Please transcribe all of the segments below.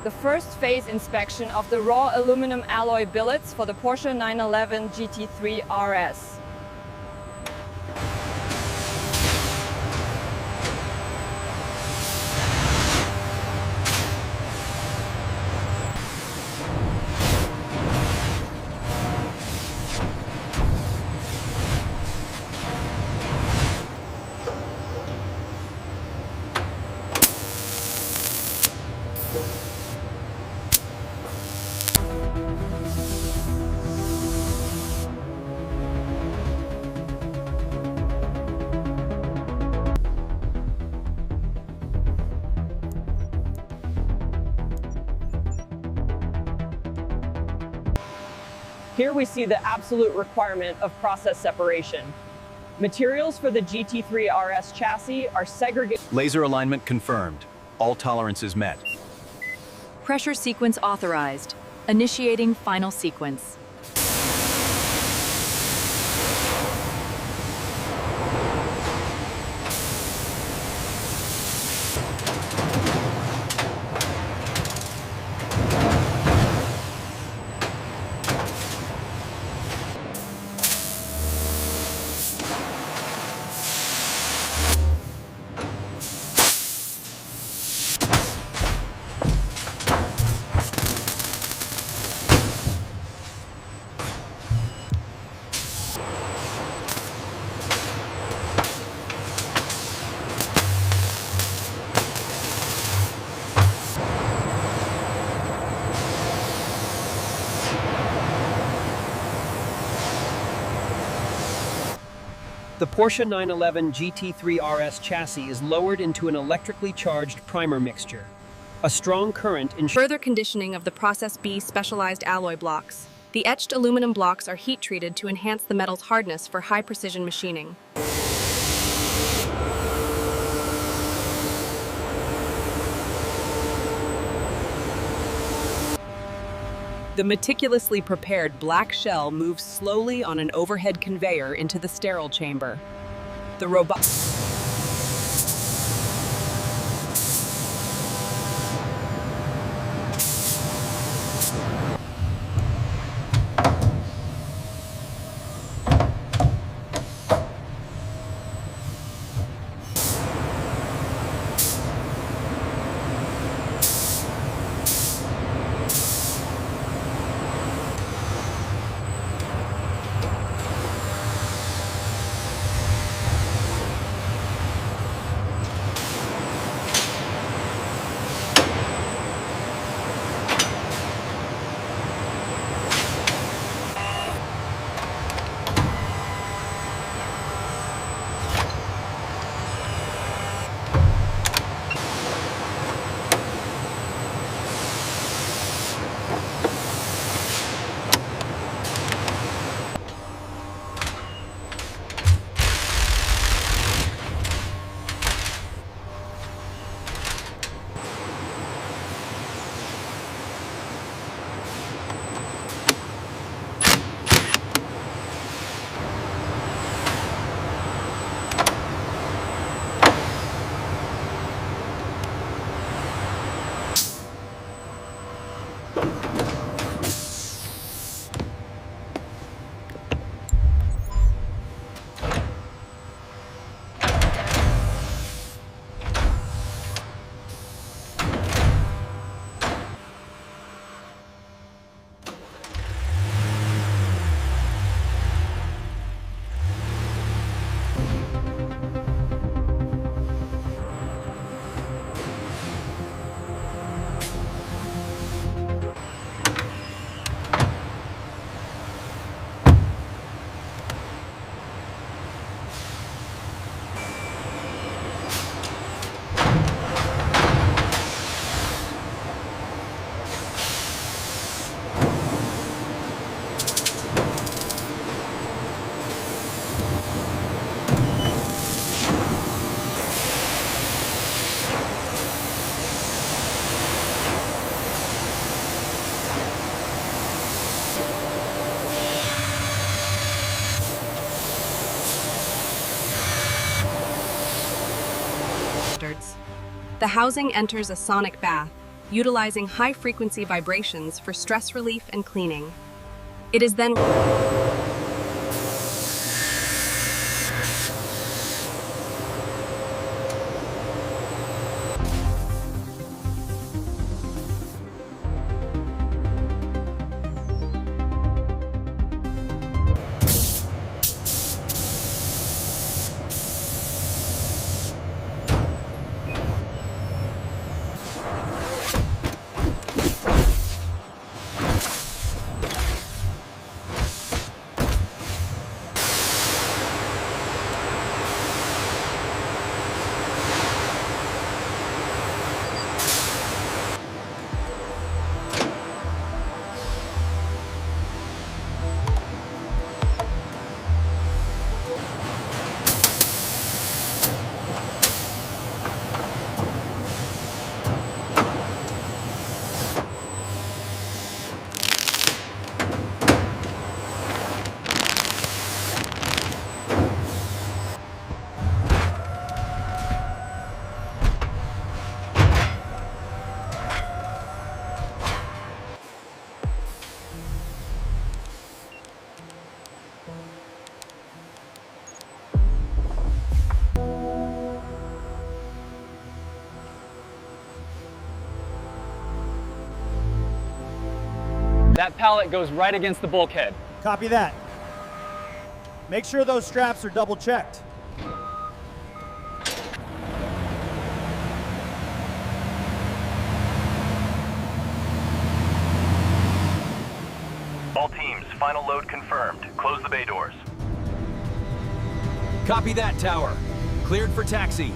the first phase inspection of the raw aluminum alloy billets for the Porsche 911 GT3 RS. Here we see the absolute requirement of process separation. Materials for the GT3 RS chassis are segregated. Laser alignment confirmed. All tolerances met. Pressure sequence authorized. Initiating final sequence. The Porsche 911 GT3 RS chassis is lowered into an electrically charged primer mixture. A strong current ensures Further conditioning of the Process B specialized alloy blocks. The etched aluminum blocks are heat-treated to enhance the metal's hardness for high-precision machining. The meticulously prepared black shell moves slowly on an overhead conveyor into the sterile chamber. The robot The housing enters a sonic bath, utilizing high-frequency vibrations for stress relief and cleaning. It is then That pallet goes right against the bulkhead. Copy that. Make sure those straps are double checked. All teams, final load confirmed. Close the bay doors. Copy that, tower. Cleared for taxi.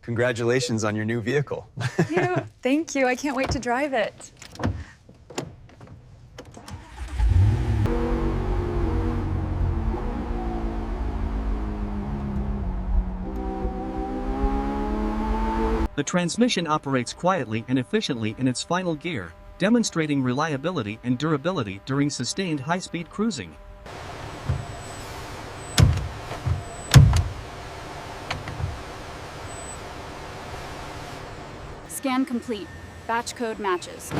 Congratulations on your new vehicle. Thank you. I can't wait to drive it. The transmission operates quietly and efficiently in its final gear, demonstrating reliability and durability during sustained high-speed cruising. Scan complete. Batch code matches.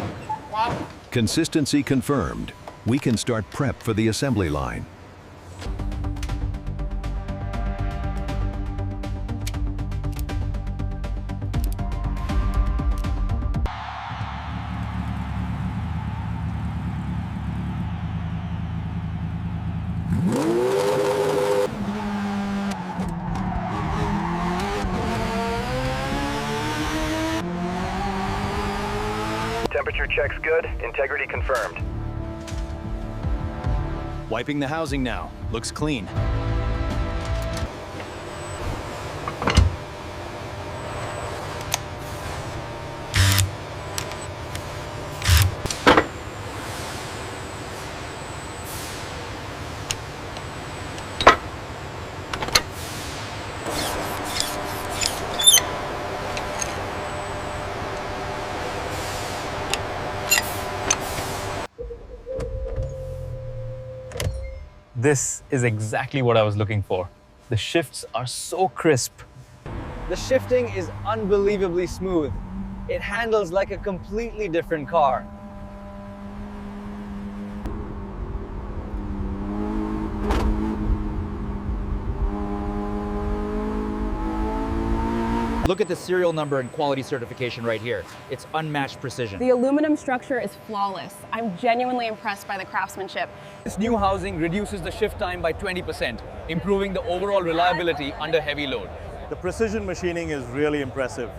Consistency confirmed. We can start prep for the assembly line. Temperature checks good. Integrity confirmed. Wiping the housing now. Looks clean. This is exactly what I was looking for. The shifts are so crisp. The shifting is unbelievably smooth. It handles like a completely different car. Look at the serial number and quality certification right here. It's unmatched precision. The aluminum structure is flawless. I'm genuinely impressed by the craftsmanship. This new housing reduces the shift time by 20%, improving the overall reliability under heavy load. The precision machining is really impressive.